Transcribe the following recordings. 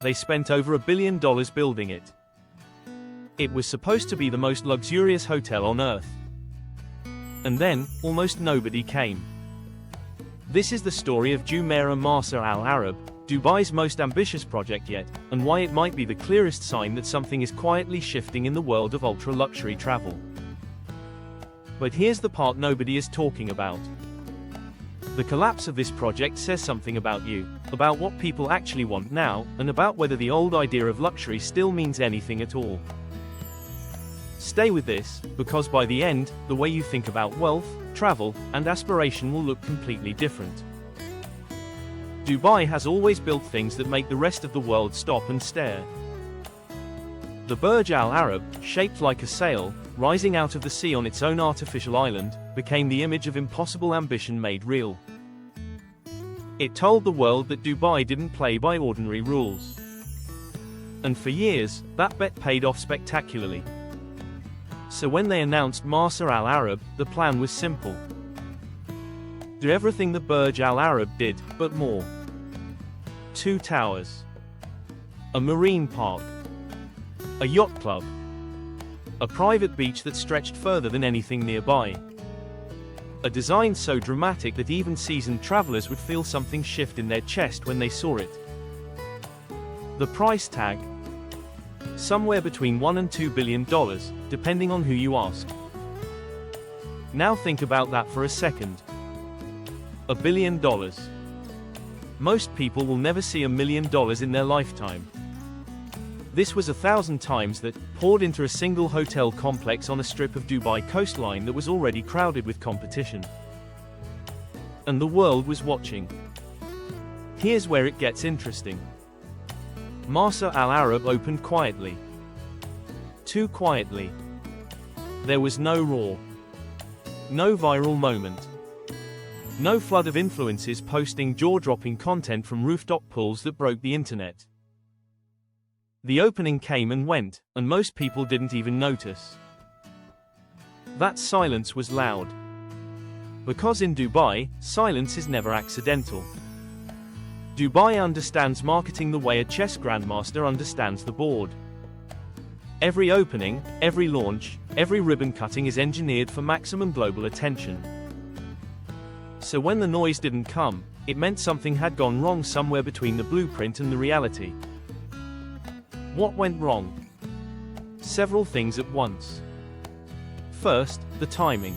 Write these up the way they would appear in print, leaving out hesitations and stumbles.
They spent over $1 billion building it. It was supposed to be the most luxurious hotel on Earth. And then, almost nobody came. This is the story of Jumeirah Marsa Al Arab, Dubai's most ambitious project yet, and why it might be the clearest sign that something is quietly shifting in the world of ultra-luxury travel. But here's the part nobody is talking about. The collapse of this project says something about you, about what people actually want now, and about whether the old idea of luxury still means anything at all. Stay with this, because by the end, the way you think about wealth, travel, and aspiration will look completely different. Dubai has always built things that make the rest of the world stop and stare. The Burj Al Arab, shaped like a sail, rising out of the sea on its own artificial island, became the image of impossible ambition made real. It told the world that Dubai didn't play by ordinary rules. And for years, that bet paid off spectacularly. So when they announced Marsa Al Arab, the plan was simple. Do everything the Burj Al Arab did, but more. 2 towers. A marine park. A yacht club. A private beach that stretched further than anything nearby. A design so dramatic that even seasoned travelers would feel something shift in their chest when they saw it. The price tag? Somewhere between $1 and $2 billion, depending on who you ask. Now think about that for a second. $1 billion. Most people will never see $1 million in their lifetime. This was 1,000 times that, poured into a single hotel complex on a strip of Dubai coastline that was already crowded with competition. And the world was watching. Here's where it gets interesting. Marsa Al Arab opened quietly. Too quietly. There was no roar. No viral moment. No flood of influencers posting jaw-dropping content from rooftop pools that broke the internet. The opening came and went, and most people didn't even notice. That silence was loud. Because in Dubai, silence is never accidental. Dubai understands marketing the way a chess grandmaster understands the board. Every opening, every launch, every ribbon cutting is engineered for maximum global attention. So when the noise didn't come, it meant something had gone wrong somewhere between the blueprint and the reality. What went wrong? Several things at once. First, the timing.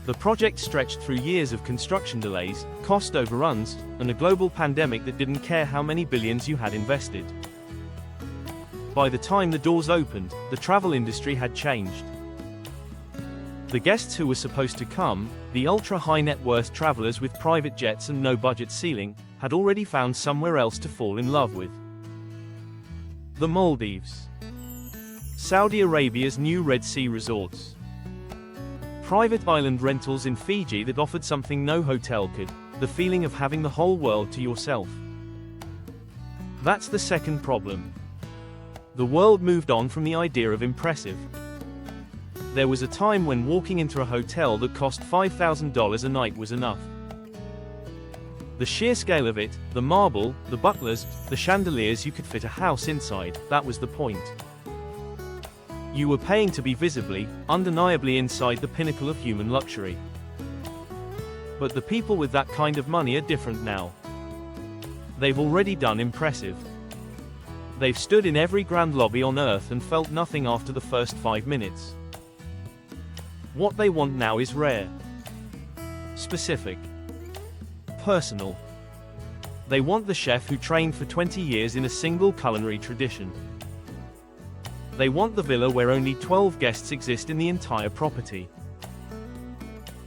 The project stretched through years of construction delays, cost overruns, and a global pandemic that didn't care how many billions you had invested. By the time the doors opened, the travel industry had changed. The guests who were supposed to come, the ultra-high net worth travelers with private jets and no budget ceiling, had already found somewhere else to fall in love with. The Maldives. Saudi Arabia's new Red Sea resorts. Private island rentals in Fiji that offered something no hotel could, the feeling of having the whole world to yourself. That's the second problem. The world moved on from the idea of impressive. There was a time when walking into a hotel that cost $5,000 a night was enough. The sheer scale of it, the marble, the butlers, the chandeliers, you could fit a house inside, that was the point. You were paying to be visibly, undeniably inside the pinnacle of human luxury. But the people with that kind of money are different now. They've already done impressive. They've stood in every grand lobby on earth and felt nothing after the first 5 minutes. What they want now is rare. Specific. Personal. They want the chef who trained for 20 years in a single culinary tradition. They want the villa where only 12 guests exist in the entire property.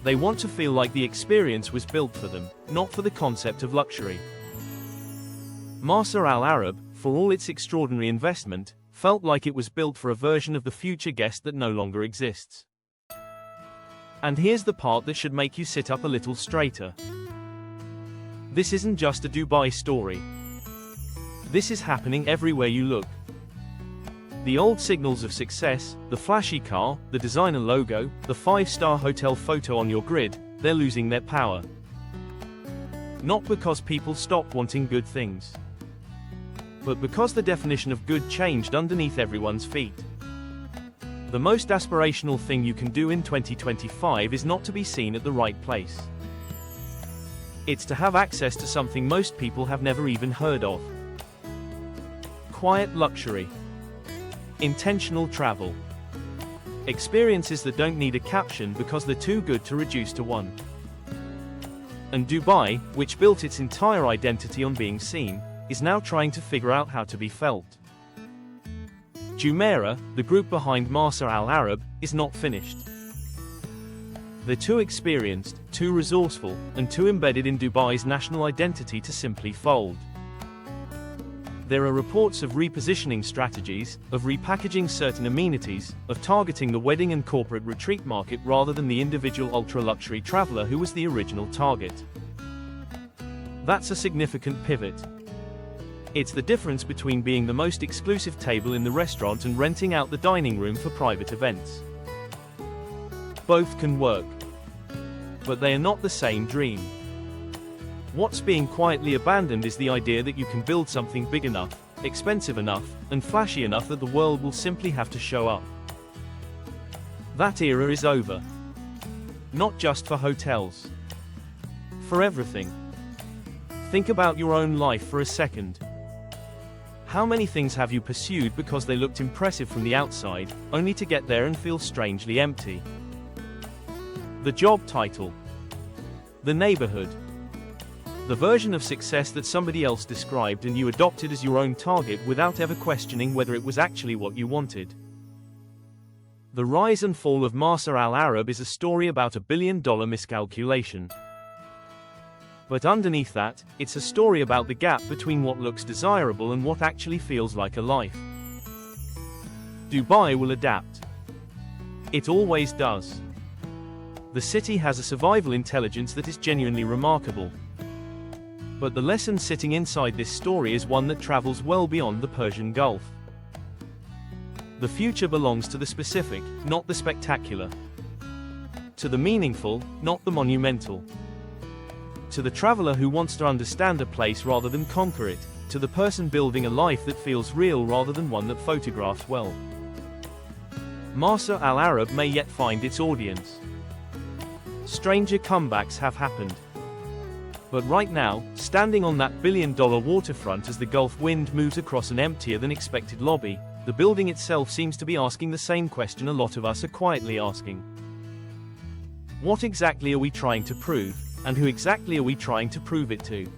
They want to feel like the experience was built for them, not for the concept of luxury. Marsa Al Arab, for all its extraordinary investment, felt like it was built for a version of the future guest that no longer exists. And here's the part that should make you sit up a little straighter. This isn't just a Dubai story. This is happening everywhere you look. The old signals of success, the flashy car, the designer logo, the 5-star hotel photo on your grid, they're losing their power. Not because people stopped wanting good things. but because the definition of good changed underneath everyone's feet. The most aspirational thing you can do in 2025 is not to be seen at the right place. It's to have access to something most people have never even heard of. Quiet luxury. Intentional travel. Experiences that don't need a caption because they're too good to reduce to one. And Dubai, which built its entire identity on being seen, is now trying to figure out how to be felt. Jumeirah, the group behind Marsa Al Arab, is not finished. They're too experienced, too resourceful, and too embedded in Dubai's national identity to simply fold. There are reports of repositioning strategies, of repackaging certain amenities, of targeting the wedding and corporate retreat market rather than the individual ultra-luxury traveler who was the original target. That's a significant pivot. It's the difference between being the most exclusive table in the restaurant and renting out the dining room for private events. Both can work. But they are not the same dream. What's being quietly abandoned is the idea that you can build something big enough, expensive enough, and flashy enough that the world will simply have to show up. That era is over. Not just for hotels. For everything. Think about your own life for a second. How many things have you pursued because they looked impressive from the outside, only to get there and feel strangely empty? The job title. The neighborhood. The version of success that somebody else described and you adopted as your own target without ever questioning whether it was actually what you wanted. The rise and fall of Marsa Al Arab is a story about $1 billion miscalculation. But underneath that, it's a story about the gap between what looks desirable and what actually feels like a life. Dubai will adapt. It always does. The city has a survival intelligence that is genuinely remarkable. But the lesson sitting inside this story is one that travels well beyond the Persian Gulf. The future belongs to the specific, not the spectacular. To the meaningful, not the monumental. To the traveler who wants to understand a place rather than conquer it. To the person building a life that feels real rather than one that photographs well. Marsa Al Arab may yet find its audience. Stranger comebacks have happened. But right now, standing on that billion-dollar waterfront as the Gulf wind moves across an emptier than expected lobby, the building itself seems to be asking the same question a lot of us are quietly asking. What exactly are we trying to prove, and who exactly are we trying to prove it to?